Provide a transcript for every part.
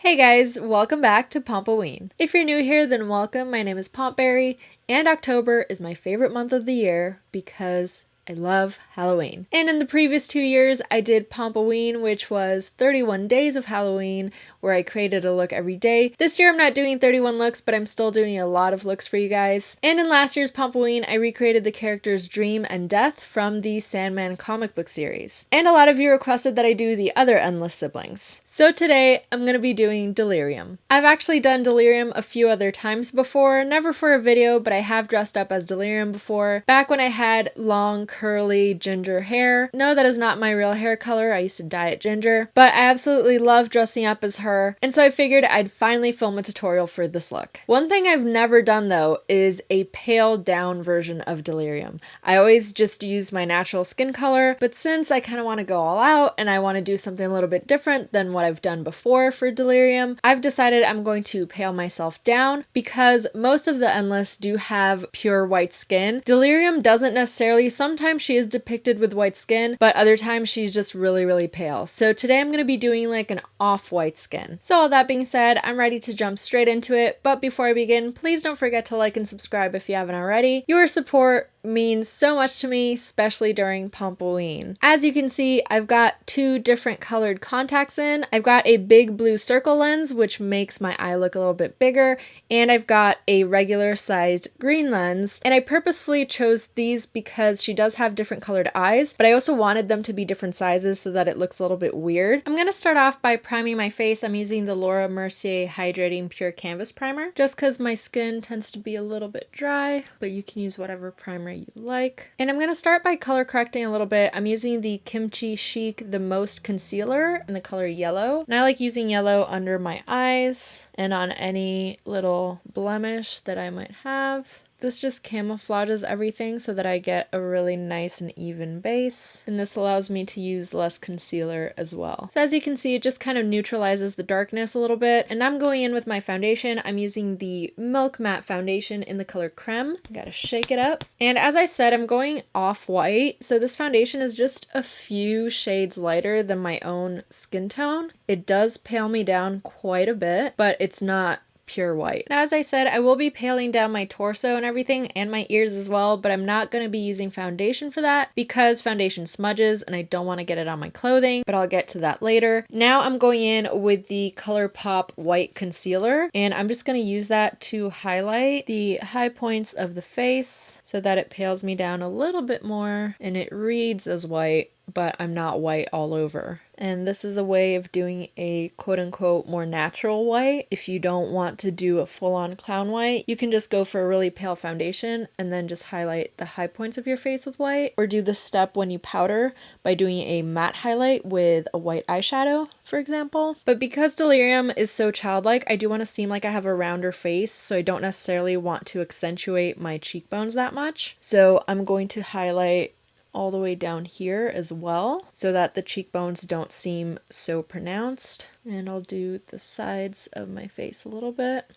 Hey guys, welcome back to Pompoween. If you're new here, then welcome. My name is Pompberry, and October is my favorite month of the year because I love Halloween. And in the previous 2 years, I did Pompoween, which was 31 days of Halloween, where I created a look every day. This year I'm not doing 31 looks, but I'm still doing a lot of looks for you guys. And in last year's Pompoween, I recreated the characters Dream and Death from the Sandman comic book series. And a lot of you requested that I do the other Endless siblings. So today, I'm going to be doing Delirium. I've actually done Delirium a few other times before, never for a video, but I have dressed up as Delirium before. Back when I had long, curly ginger hair. No, that is not my real hair color. I used to dye it ginger, but I absolutely love dressing up as her, and so I figured I'd finally film a tutorial for this look. One thing I've never done though is a pale down version of Delirium. I always just use my natural skin color, but since I kind of want to go all out and I want to do something a little bit different than what I've done before for Delirium, I've decided I'm going to pale myself down because most of the Endless do have pure white skin. Delirium doesn't necessarily. Sometimes she is depicted with white skin, but other times she's just really pale. So today I'm going to be doing like an off-white skin. So all that being said, I'm ready to jump straight into it, but before I begin, please don't forget to like and subscribe if you haven't already. Your support means so much to me, especially during Pompoween. As you can see, I've got two different colored contacts in. I've got a big blue circle lens, which makes my eye look a little bit bigger, and I've got a regular sized green lens, and I purposefully chose these because she does have different colored eyes, but I also wanted them to be different sizes so that it looks a little bit weird. I'm gonna start off by priming my face. I'm using the Mercier Hydrating Pure Canvas Primer, just because my skin tends to be a little bit dry, but you can use whatever primer you like. And I'm going to start by color correcting a little bit. I'm using the Kimchi Chic The Most Concealer in the color yellow. And I like using yellow under my eyes and on any little blemish that I might have. This just camouflages everything so that I get a really nice and even base. And this allows me to use less concealer as well. So as you can see, it just kind of neutralizes the darkness a little bit. And I'm going in with my foundation. I'm using the Milk Matte Foundation in the color Creme. Gotta shake it up. And as I said, I'm going off-white. So this foundation is just a few shades lighter than my own skin tone. It does pale me down quite a bit, but it's not pure white. Now, as I said, I will be paling down my torso and everything and my ears as well, but I'm not going to be using foundation for that because foundation smudges and I don't want to get it on my clothing, but I'll get to that later. Now I'm going in with the ColourPop White Concealer, and I'm just going to use that to highlight the high points of the face so that it pales me down a little bit more and it reads as white, but I'm not white all over. And this is a way of doing a quote-unquote more natural white. If you don't want to do a full-on clown white, you can just go for a really pale foundation and then just highlight the high points of your face with white, or do this step when you powder by doing a matte highlight with a white eyeshadow, for example. But because Delirium is so childlike, I do want to seem like I have a rounder face, so I don't necessarily want to accentuate my cheekbones that much. So I'm going to highlight all the way down here as well so that the cheekbones don't seem so pronounced. And I'll do the sides of my face a little bit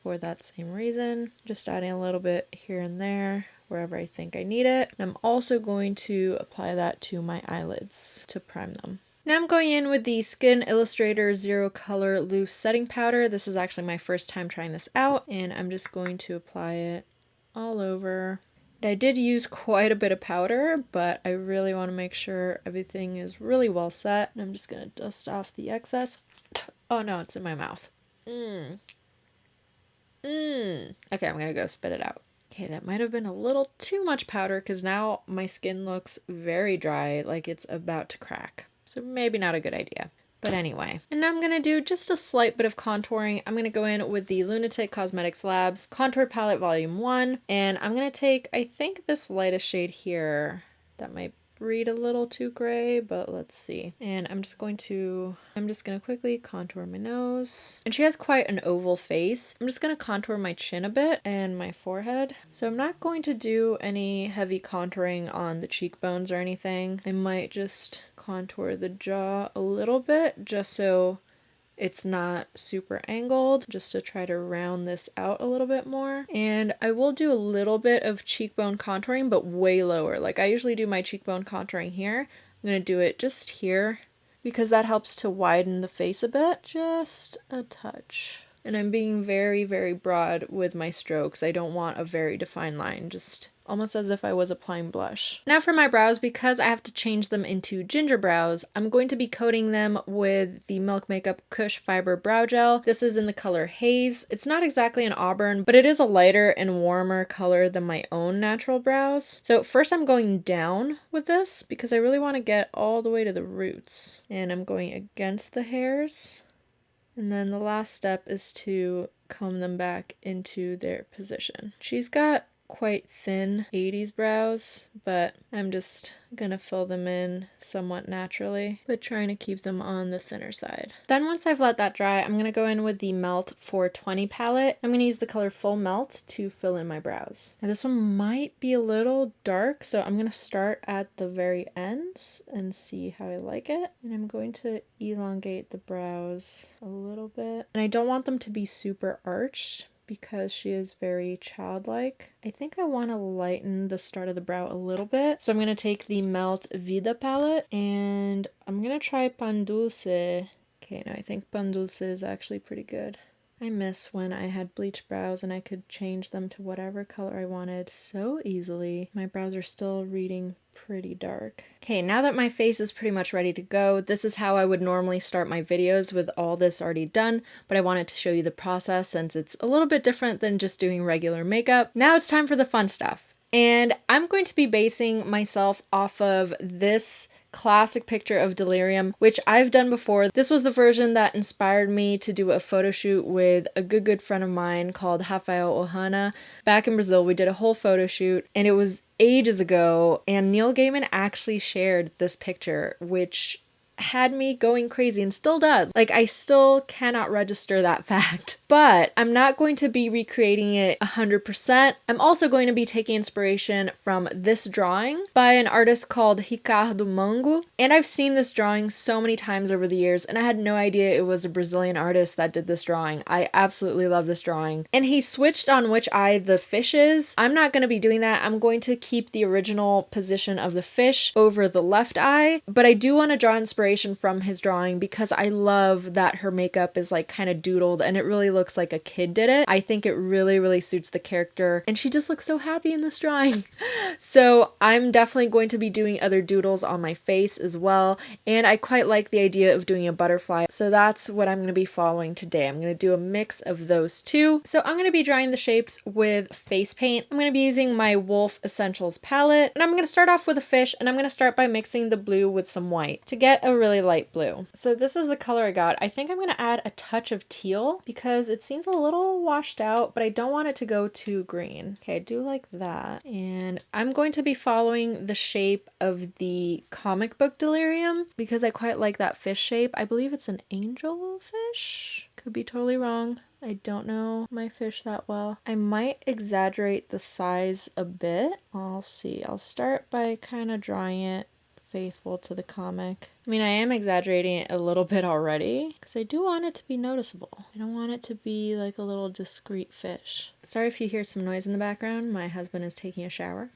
for that same reason, just adding a little bit here and there wherever I think I need it. And I'm also going to apply that to my eyelids to prime them. Now I'm going in with the Skin Illustrator Zero Color Loose Setting Powder. This is actually my first time trying this out, and I'm just going to apply it all over. I did use quite a bit of powder, but I really want to make sure everything is really well set. And I'm just going to dust off the excess. Oh no, it's in my mouth. Okay, I'm going to go spit it out. Okay, that might have been a little too much powder because now my skin looks very dry, like it's about to crack. So maybe not a good idea. But anyway, and now I'm going to do just a slight bit of contouring. I'm going to go in with the Lunatic Cosmetics Labs Contour Palette Volume 1, and I'm going to take, I think, this lightest shade here. That might read a little too gray, but let's see. And I'm just going to quickly contour my nose. And she has quite an oval face. I'm just going to contour my chin a bit and my forehead. So I'm not going to do any heavy contouring on the cheekbones or anything. I might just contour the jaw a little bit just so it's not super angled, just to try to round this out a little bit more. And I will do a little bit of cheekbone contouring, but way lower. Like I usually do my cheekbone contouring here. I'm going to do it just here because that helps to widen the face a bit. Just a touch. And I'm being very, very broad with my strokes. I don't want a very defined line, just almost as if I was applying blush. Now for my brows, because I have to change them into ginger brows, I'm going to be coating them with the Milk Makeup Kush Fiber Brow Gel. This is in the color Haze. It's not exactly an auburn, but it is a lighter and warmer color than my own natural brows. So first I'm going down with this because I really want to get all the way to the roots. And I'm going against the hairs. And then the last step is to comb them back into their position. She's got quite thin 80s brows, but I'm just gonna fill them in somewhat naturally, but trying to keep them on the thinner side. Then once I've let that dry, I'm gonna go in with the Melt 420 palette. I'm gonna use the color Full Melt to fill in my brows. Now this one might be a little dark, so I'm gonna start at the very ends and see how I like it. And I'm going to elongate the brows a little bit. And I don't want them to be super arched, because she is very childlike. I think I want to lighten the start of the brow a little bit. So I'm going to take the Melt Vida palette and I'm going to try Pan Dulce. Okay, no, I think Pan Dulce is actually pretty good. I miss when I had bleached brows and I could change them to whatever color I wanted so easily. My brows are still reading pretty dark. Okay, now that my face is pretty much ready to go, this is how I would normally start my videos with all this already done, but I wanted to show you the process since it's a little bit different than just doing regular makeup. Now it's time for the fun stuff. And I'm going to be basing myself off of this classic picture of Delirium, which I've done before. This was the version that inspired me to do a photo shoot with a good friend of mine called Rafael Ohana. Back in Brazil, we did a whole photo shoot and it was ages ago, and Neil Gaiman actually shared this picture, which had me going crazy and still does. Like, I still cannot register that fact. But I'm not going to be recreating it 100%. I'm also going to be taking inspiration from this drawing by an artist called Ricardo Mango. And I've seen this drawing so many times over the years, and I had no idea it was a Brazilian artist that did this drawing. I absolutely love this drawing. And he switched on which eye the fish is. I'm not going to be doing that. I'm going to keep the original position of the fish over the left eye, but I do want to draw inspiration from his drawing because I love that her makeup is like kind of doodled and it really looks like a kid did it. I think it really suits the character and she just looks so happy in this drawing. So I'm definitely going to be doing other doodles on my face as well, and I quite like the idea of doing a butterfly, so that's what I'm going to be following today. I'm going to do a mix of those two. So I'm going to be drawing the shapes with face paint. I'm going to be using my Wolf Essentials palette, and I'm going to start off with a fish, and I'm going to start by mixing the blue with some white to get a really light blue. So this is the color I got. I think I'm going to add a touch of teal because it seems a little washed out, but I don't want it to go too green. Okay, I do like that. And I'm going to be following the shape of the comic book Delirium because I quite like that fish shape. I believe it's an angel fish. Could be totally wrong. I don't know my fish that well. I might exaggerate the size a bit. I'll see. I'll start by kind of drawing it faithful to the comic. I mean, I am exaggerating it a little bit already because I do want it to be noticeable. I don't want it to be like a little discreet fish. Sorry if you hear some noise in the background. My husband is taking a shower.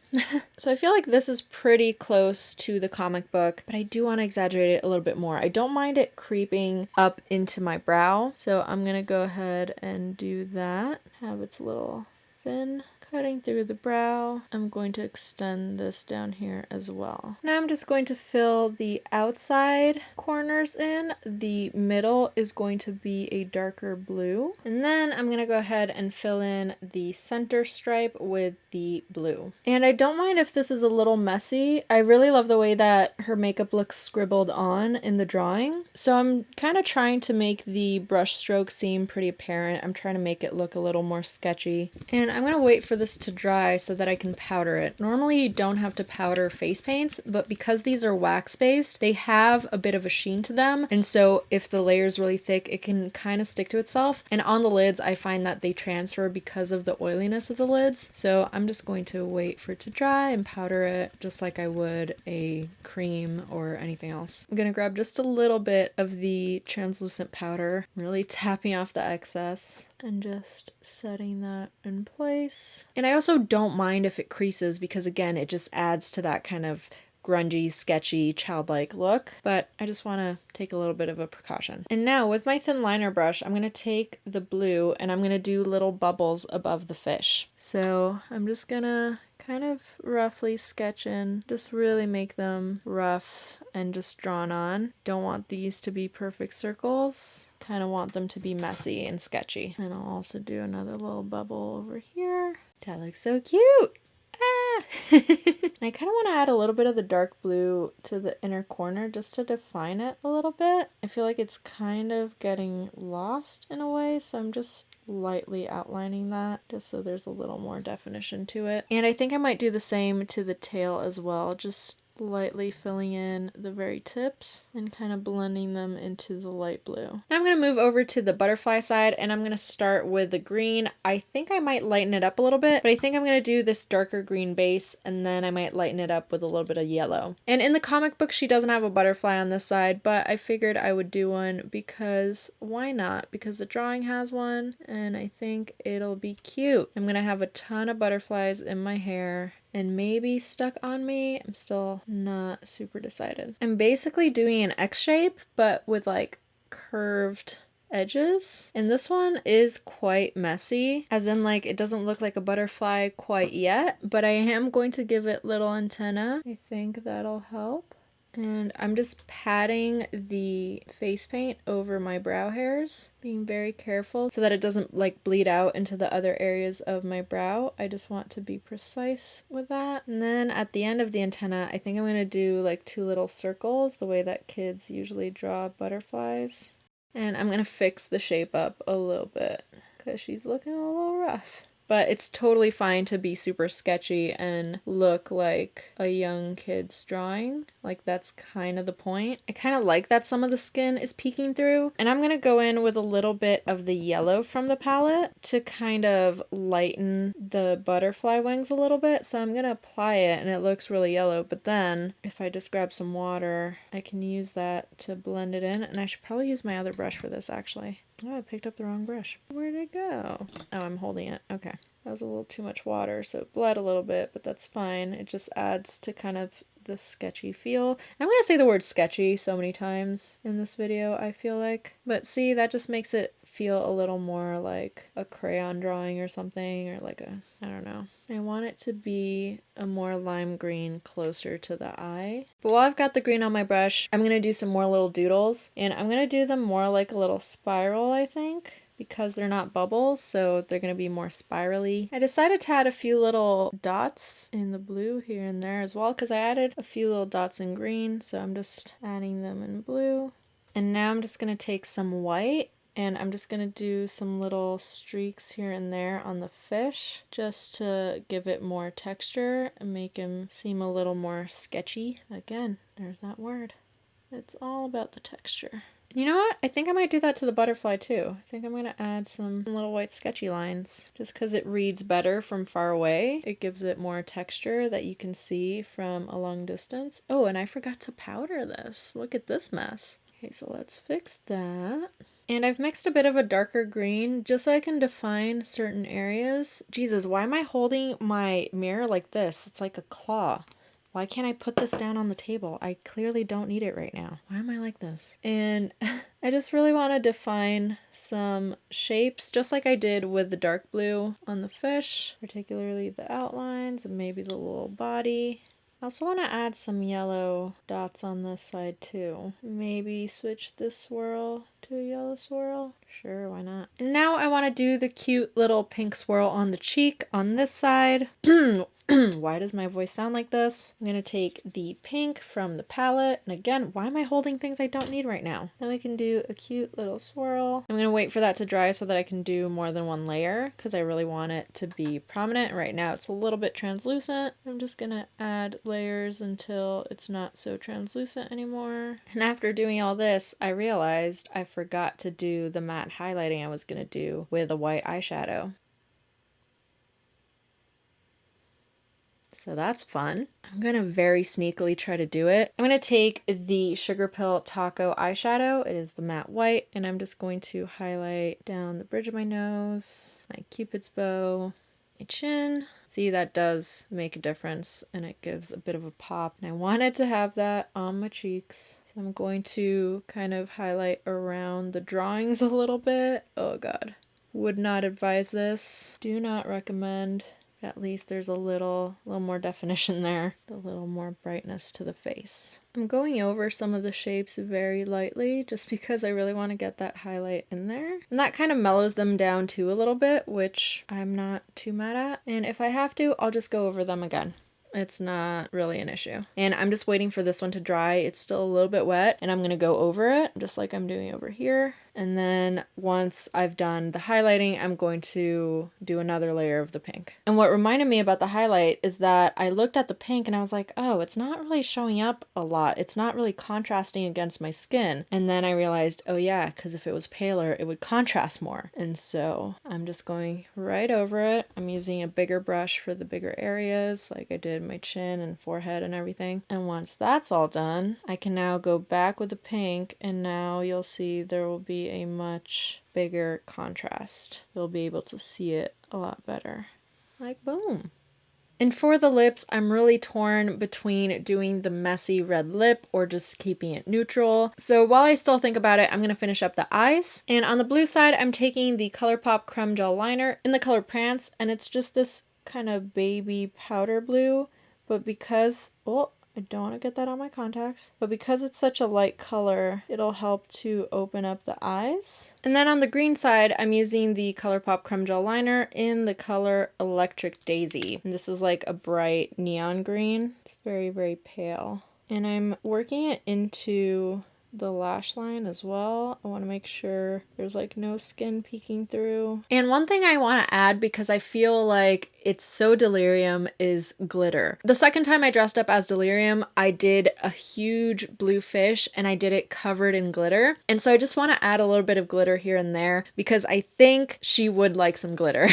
So I feel like this is pretty close to the comic book, but I do want to exaggerate it a little bit more. I don't mind it creeping up into my brow, so I'm gonna go ahead and do that. Have its little fin cutting through the brow. I'm going to extend this down here as well. Now I'm just going to fill the outside corners in. The middle is going to be a darker blue. And then I'm going to go ahead and fill in the center stripe with the blue. And I don't mind if this is a little messy. I really love the way that her makeup looks scribbled on in the drawing. So I'm kind of trying to make the brush stroke seem pretty apparent. I'm trying to make it look a little more sketchy. And I'm going to wait for this to dry so that I can powder it. Normally you don't have to powder face paints, but because these are wax based, they have a bit of a sheen to them, and so if the layer is really thick, it can kind of stick to itself. And on the lids, I find that they transfer because of the oiliness of the lids. So I'm just going to wait for it to dry and powder it just like I would a cream or anything else. I'm gonna grab just a little bit of the translucent powder, really tapping off the excess and just setting that in place. And I also don't mind if it creases because again, it just adds to that kind of grungy, sketchy, childlike look, but I just want to take a little bit of a precaution. And now with my thin liner brush, I'm going to take the blue and I'm going to do little bubbles above the fish. So I'm just going to kind of roughly sketch in, just really make them rough and just drawn on. Don't want these to be perfect circles. Kind of want them to be messy and sketchy. And I'll also do another little bubble over here. That looks so cute. Ah! And I kind of want to add a little bit of the dark blue to the inner corner just to define it a little bit. I feel like it's kind of getting lost in a way, so I'm just lightly outlining that just so there's a little more definition to it. And I think I might do the same to the tail as well, just lightly filling in the very tips and kind of blending them into the light blue. Now I'm going to move over to the butterfly side and I'm going to start with the green. I think I might lighten it up a little bit, but I think I'm going to do this darker green base and then I might lighten it up with a little bit of yellow. And in the comic book, she doesn't have a butterfly on this side, but I figured I would do one because why not? Because the drawing has one and I think it'll be cute. I'm going to have a ton of butterflies in my hair and maybe stuck on me. I'm still not super decided. I'm basically doing an X shape, but with like curved edges. And this one is quite messy, as in like it doesn't look like a butterfly quite yet, but I am going to give it little antenna. I think that'll help. And I'm just patting the face paint over my brow hairs, being very careful so that it doesn't like bleed out into the other areas of my brow. I just want to be precise with that. And then at the end of the antenna, I think I'm going to do like 2 little circles, the way that kids usually draw butterflies. And I'm going to fix the shape up a little bit because she's looking a little rough. But it's totally fine to be super sketchy and look like a young kid's drawing. Like that's kind of the point. I kind of like that some of the skin is peeking through. And I'm going to go in with a little bit of the yellow from the palette to kind of lighten the butterfly wings a little bit. So I'm going to apply it and it looks really yellow. But then if I just grab some water, I can use that to blend it in. And I should probably use my other brush for this actually. Oh, I picked up the wrong brush. Where'd it go? Oh, I'm holding it. Okay. That was a little too much water, so it bled a little bit, but that's fine. It just adds to kind of the sketchy feel. I'm going to say the word sketchy so many times in this video, I feel like. But see, that just makes it feel a little more like a crayon drawing or something, or like a, I don't know. I want it to be a more lime green closer to the eye. But while I've got the green on my brush, I'm going to do some more little doodles, and I'm going to do them more like a little spiral, I think, because they're not bubbles, so they're going to be more spirally. I decided to add a few little dots in the blue here and there as well, because I added a few little dots in green, so I'm just adding them in blue. And now I'm just going to take some white and I'm just going to do some little streaks here and there on the fish just to give it more texture and make him seem a little more sketchy. Again, there's that word. It's all about the texture. You know what? I think I might do that to the butterfly too. I think I'm going to add some little white sketchy lines just because it reads better from far away. It gives it more texture that you can see from a long distance. Oh, and I forgot to powder this. Look at this mess. Okay, so let's fix that. And I've mixed a bit of a darker green just so I can define certain areas. Jesus, why am I holding my mirror like this? It's like a claw. Why can't I put this down on the table? I clearly don't need it right now. Why am I like this? And I just really want to define some shapes, just like I did with the dark blue on the fish, particularly the outlines and maybe the little body. I also want to add some yellow dots on this side too. Maybe switch this swirl to a yellow swirl. Sure, why not? And now I want to do the cute little pink swirl on the cheek on this side. Why does my voice sound like this? I'm going to take the pink from the palette. And again, why am I holding things I don't need right now? Then we can do a cute little swirl. I'm going to wait for that to dry so that I can do more than one layer because I really want it to be prominent. Right now it's a little bit translucent. I'm just going to add layers until it's not so translucent anymore. And after doing all this, I realized I forgot to do the matte highlighting I was going to do with a white eyeshadow. So that's fun. I'm going to very sneakily try to do it. I'm going to take the Sugar Pill Taco eyeshadow. It is the matte white. And I'm just going to highlight down the bridge of my nose, my Cupid's bow, my chin. See, that does make a difference and it gives a bit of a pop. And I wanted to have that on my cheeks. So I'm going to kind of highlight around the drawings a little bit. Oh God. Would not advise this. Do not recommend. At least there's a little more definition there, a little more brightness to the face. I'm going over some of the shapes very lightly just because I really want to get that highlight in there. And that kind of mellows them down too a little bit, which I'm not too mad at. And if I have to, I'll just go over them again. It's not really an issue. And I'm just waiting for this one to dry. It's still a little bit wet and I'm going to go over it just like I'm doing over here. And then once I've done the highlighting, I'm going to do another layer of the pink. And what reminded me about the highlight is that I looked at the pink and I was like, oh, it's not really showing up a lot. It's not really contrasting against my skin. And then I realized, oh yeah, because if it was paler, it would contrast more. And so I'm just going right over it. I'm using a bigger brush for the bigger areas like I did my chin and forehead and everything. And once that's all done, I can now go back with the pink and now you'll see there will be a much bigger contrast. You'll be able to see it a lot better. Like boom. And for the lips, I'm really torn between doing the messy red lip or just keeping it neutral. So while I still think about it, I'm going to finish up the eyes. And on the blue side, I'm taking the ColourPop Creme Gel Liner in the color Prance, and it's just this kind of baby powder blue. But because, oh, I don't want to get that on my contacts, but because it's such a light color, it'll help to open up the eyes. And then on the green side, I'm using the ColourPop Creme Gel Liner in the color Electric Daisy. And this is like a bright neon green. It's very, very pale. And I'm working it into the lash line as well. I want to make sure there's like no skin peeking through. And one thing I want to add, because I feel like it's so Delirium, is glitter. The second time I dressed up as Delirium, I did a huge blue fish and I did it covered in glitter. And so I just want to add a little bit of glitter here and there because I think she would like some glitter.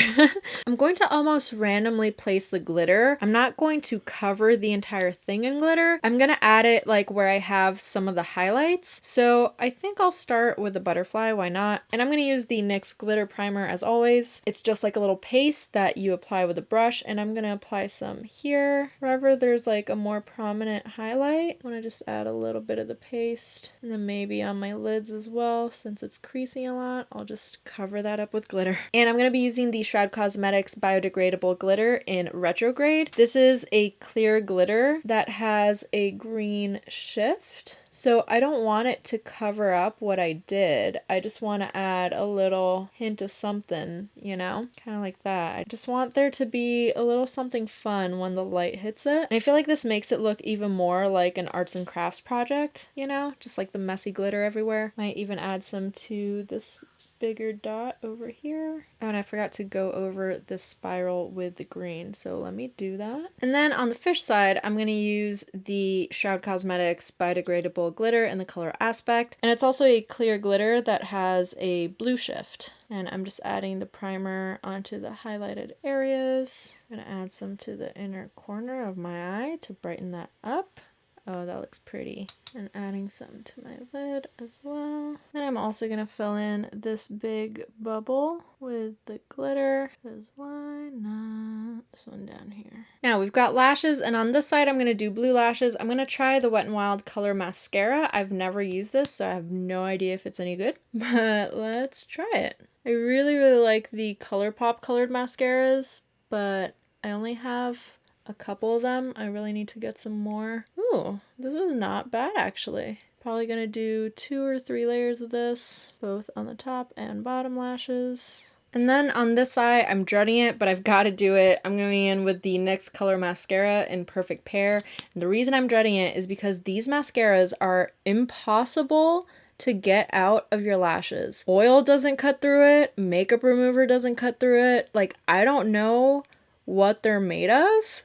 I'm going to almost randomly place the glitter. I'm not going to cover the entire thing in glitter. I'm going to add it like where I have some of the highlights. So I think I'll start with a butterfly, why not? And I'm going to use the NYX Glitter Primer as always. It's just like a little paste that you apply with a brush, and I'm going to apply some here. Wherever there's like a more prominent highlight, I want to just add a little bit of the paste. And then maybe on my lids as well, since it's creasing a lot, I'll just cover that up with glitter. And I'm going to be using the Shroud Cosmetics Biodegradable Glitter in Retrograde. This is a clear glitter that has a green shift. So I don't want it to cover up what I did. I just want to add a little hint of something, you know, kind of like that. I just want there to be a little something fun when the light hits it. And I feel like this makes it look even more like an arts and crafts project, you know, just like the messy glitter everywhere. Might even add some to this bigger dot over here. Oh, and I forgot to go over the spiral with the green, so let me do that. And then on the fish side, I'm going to use the Shroud Cosmetics Biodegradable Glitter in the color Aspect, and it's also a clear glitter that has a blue shift. And I'm just adding the primer onto the highlighted areas. I'm going to add some to the inner corner of my eye to brighten that up. Oh, that looks pretty. And adding some to my lid as well. Then I'm also going to fill in this big bubble with the glitter, because why not? This one down here. Now we've got lashes, and on this side I'm going to do blue lashes. I'm going to try the Wet n Wild Color Mascara. I've never used this, so I have no idea if it's any good, but let's try it. I really, really like the ColourPop colored mascaras, but I only have a couple of them. I really need to get some more. Ooh, this is not bad actually. Probably gonna do 2 or 3 layers of this, both on the top and bottom lashes. And then on this side, I'm dreading it, but I've got to do it. I'm going in with the NYX Color Mascara in Perfect Pear. And the reason I'm dreading it is because these mascaras are impossible to get out of your lashes. Oil doesn't cut through it. Makeup remover doesn't cut through it. Like, I don't know what they're made of,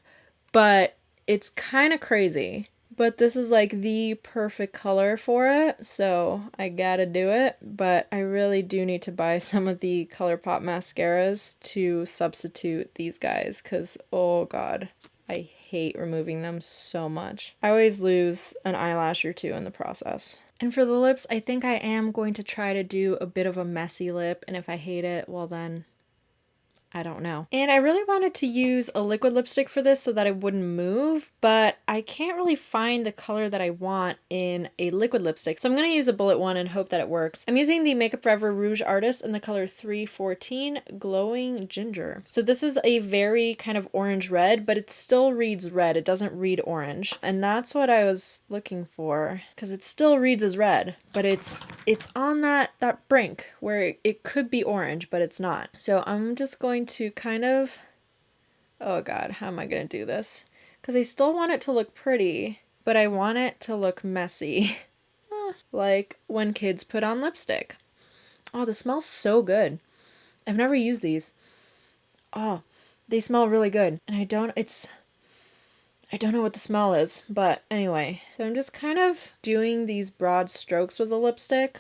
but it's kind of crazy. But this is like the perfect color for it, so I gotta do it. But I really do need to buy some of the ColourPop mascaras to substitute these guys, because oh god, I hate removing them so much. I always lose an eyelash or two in the process. And for the lips, I think I am going to try to do a bit of a messy lip, and if I hate it, well then I don't know. And I really wanted to use a liquid lipstick for this so that it wouldn't move, but I can't really find the color that I want in a liquid lipstick. So I'm going to use a bullet one and hope that it works. I'm using the Makeup Forever Rouge Artist in the color 314 Glowing Ginger. So this is a very kind of orange red, but it still reads red. It doesn't read orange. And that's what I was looking for, because it still reads as red, but it's on that brink where it could be orange, but it's not. So I'm just going to kind of, oh god, how am I going to do this? Because I still want it to look pretty, but I want it to look messy. Like when kids put on lipstick. Oh, this smells so good. I've never used these. Oh, they smell really good. And I don't know what the smell is, but anyway. So I'm just kind of doing these broad strokes with the lipstick.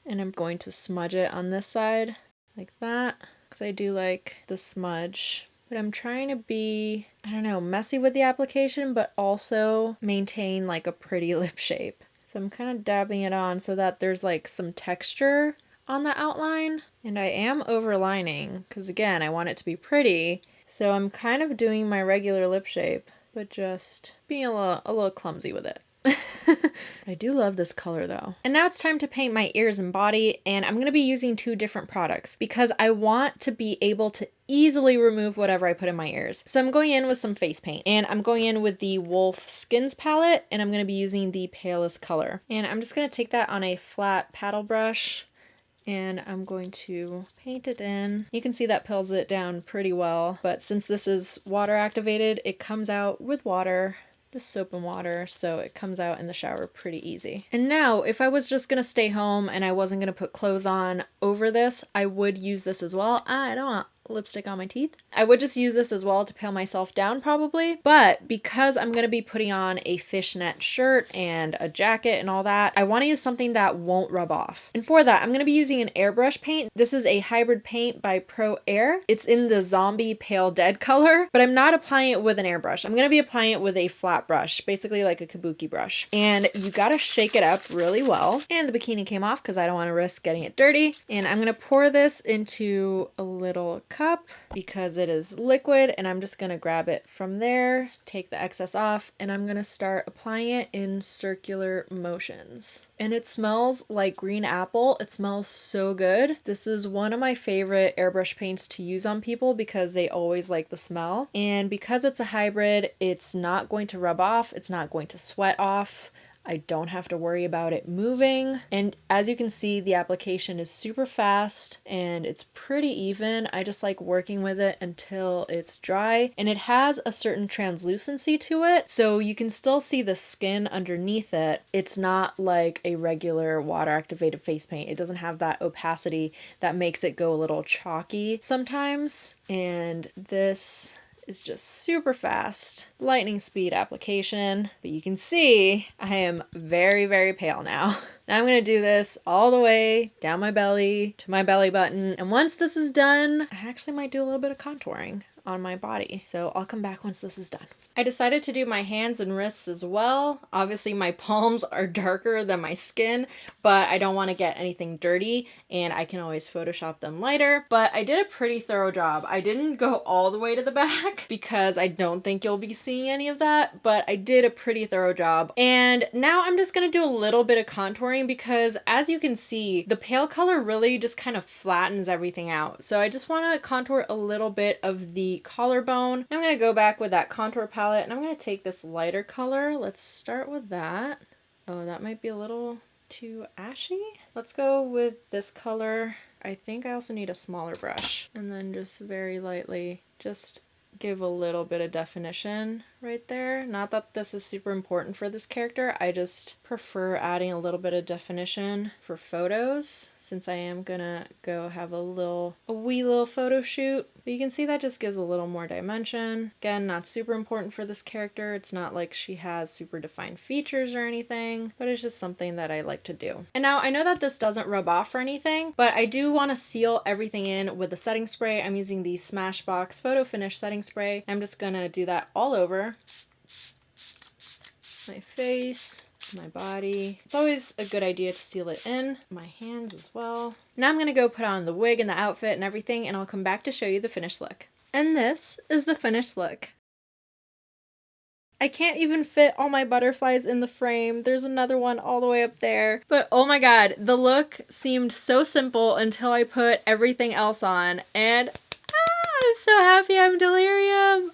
And I'm going to smudge it on this side like that, because I do like the smudge. But I'm trying to be, I don't know, messy with the application, but also maintain like a pretty lip shape. So I'm kind of dabbing it on so that there's like some texture on the outline. And I am overlining, because again, I want it to be pretty. So I'm kind of doing my regular lip shape, but just being a little clumsy with it. I do love this color though. And now it's time to paint my ears and body, and I'm going to be using two different products because I want to be able to easily remove whatever I put in my ears. So I'm going in with some face paint, and I'm going in with the Wolf Skins palette, and I'm going to be using the palest color. And I'm just going to take that on a flat paddle brush, and I'm going to paint it in. You can see that pils it down pretty well, but since this is water activated, it comes out with water. Just soap and water, so it comes out in the shower pretty easy. And now, if I was just gonna stay home and I wasn't gonna put clothes on over this, I would use this as well. I don't want lipstick on my teeth. I would just use this as well to pale myself down probably, but because I'm going to be putting on a fishnet shirt and a jacket and all that, I want to use something that won't rub off. And for that, I'm going to be using an airbrush paint. This is a hybrid paint by Pro Air. It's in the Zombie Pale Dead color, but I'm not applying it with an airbrush. I'm going to be applying it with a flat brush, basically like a kabuki brush. And you got to shake it up really well. And the bikini came off because I don't want to risk getting it dirty. And I'm going to pour this into a little cup because it is liquid, and I'm just going to grab it from there, take the excess off, and I'm going to start applying it in circular motions. And it smells like green apple. It smells so good. This is one of my favorite airbrush paints to use on people because they always like the smell. And because it's a hybrid, it's not going to rub off. It's not going to sweat off. I don't have to worry about it moving. And as you can see, the application is super fast and it's pretty even. I just like working with it until it's dry, and it has a certain translucency to it, so you can still see the skin underneath it. It's not like a regular water activated face paint. It doesn't have that opacity that makes it go a little chalky sometimes. And this is just super fast, lightning speed application. But you can see I am very, very pale now. Now I'm going to do this all the way down my belly to my belly button. And once this is done, I actually might do a little bit of contouring on my body. So I'll come back once this is done. I decided to do my hands and wrists as well. Obviously my palms are darker than my skin, but I don't want to get anything dirty, and I can always Photoshop them lighter. But I did a pretty thorough job. I didn't go all the way to the back because I don't think you'll be seeing any of that, but I did a pretty thorough job. And now I'm just going to do a little bit of contouring because, as you can see, the pale color really just kind of flattens everything out. So I just want to contour a little bit of the collarbone. I'm going to go back with that contour palette, and I'm going to take this lighter color. Let's start with that. Oh, that might be a little too ashy. Let's go with this color. I think I also need a smaller brush. And then just very lightly just give a little bit of definition right there. Not that this is super important for this character. I just prefer adding a little bit of definition for photos since I am gonna go have a wee little photo shoot. But you can see that just gives a little more dimension. Again, not super important for this character. It's not like she has super defined features or anything, but it's just something that I like to do. And now I know that this doesn't rub off or anything, but I do want to seal everything in with the setting spray. I'm using the Smashbox Photo Finish setting spray. I'm just gonna do that all over my face. my body. It's always a good idea to seal it in. My hands as well. Now I'm gonna go put on the wig and the outfit and everything, and I'll come back to show you the finished look. And this is the finished look. I can't even fit all my butterflies in the frame. There's another one all the way up there. But oh my god, the look seemed so simple until I put everything else on, and I'm so happy I'm Delirium.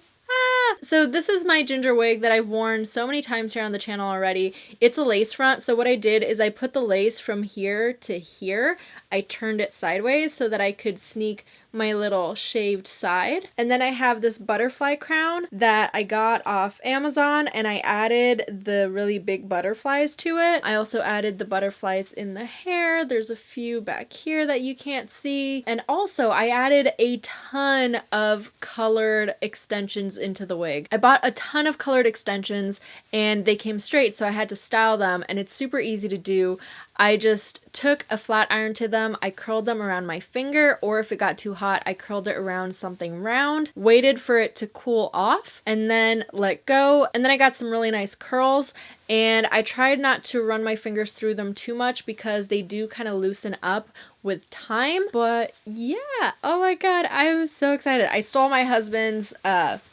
So this is my ginger wig that I've worn so many times here on the channel already. It's a lace front, so what I did is I put the lace from here to here. I turned it sideways so that I could sneak my little shaved side. And then I have this butterfly crown that I got off Amazon, and I added the really big butterflies to it. I also added the butterflies in the hair. There's a few back here that you can't see. And also I added a ton of colored extensions into the wig. I bought a ton of colored extensions and they came straight, so I had to style them, and it's super easy to do. I just took a flat iron to them, I curled them around my finger, or if it got too hot, I curled it around something round, waited for it to cool off, and then let go, and then I got some really nice curls, and I tried not to run my fingers through them too much because they do kind of loosen up with time. But yeah, oh my god, I'm so excited. I stole my husband's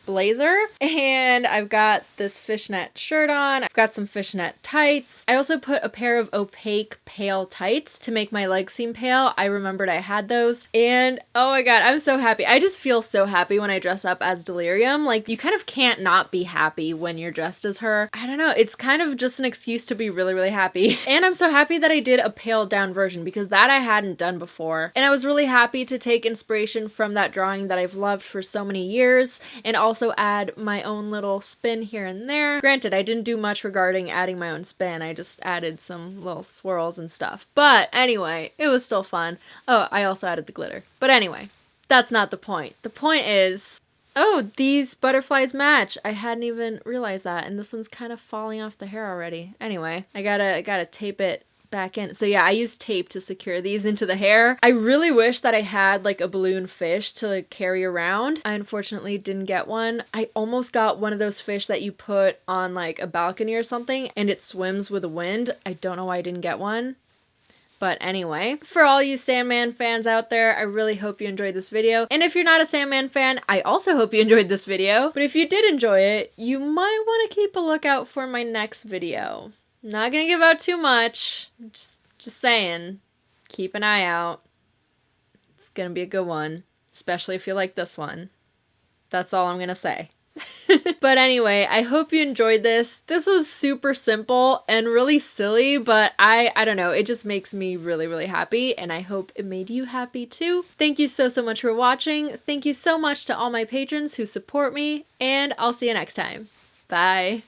blazer, and I've got this fishnet shirt on. I've got some fishnet tights. I also put a pair of opaque pale tights to make my legs seem pale. I remembered I had those, and oh my god, I'm so happy. I just feel so happy when I dress up as Delirium. Like, you kind of can't not be happy when you're dressed as her. I don't know, it's kind of just an excuse to be really, really happy. And I'm so happy that I did a paled down version, because that I hadn't done before. And I was really happy to take inspiration from that drawing that I've loved for so many years, and also add my own little spin here and there. Granted, I didn't do much regarding adding my own spin. I just added some little swirls and stuff. But anyway, it was still fun. Oh, I also added the glitter. But anyway, that's not the point. The point is, oh, these butterflies match. I hadn't even realized that, and this one's kind of falling off the hair already. Anyway, I gotta tape it back in. So yeah, I used tape to secure these into the hair. I really wish that I had like a balloon fish to carry around. I unfortunately didn't get one. I almost got one of those fish that you put on like a balcony or something and it swims with the wind. I don't know why I didn't get one. But anyway, for all you Sandman fans out there, I really hope you enjoyed this video. And if you're not a Sandman fan, I also hope you enjoyed this video. But if you did enjoy it, you might want to keep a lookout for my next video. Not gonna give out too much, just saying, keep an eye out. It's gonna be a good one, especially if you like this one. That's all I'm gonna say. But anyway, I hope you enjoyed this. This was super simple and really silly, but I don't know, it just makes me really, really happy, and I hope it made you happy too. Thank you so much for watching. Thank you so much to all my patrons who support me, and I'll see you next time. Bye.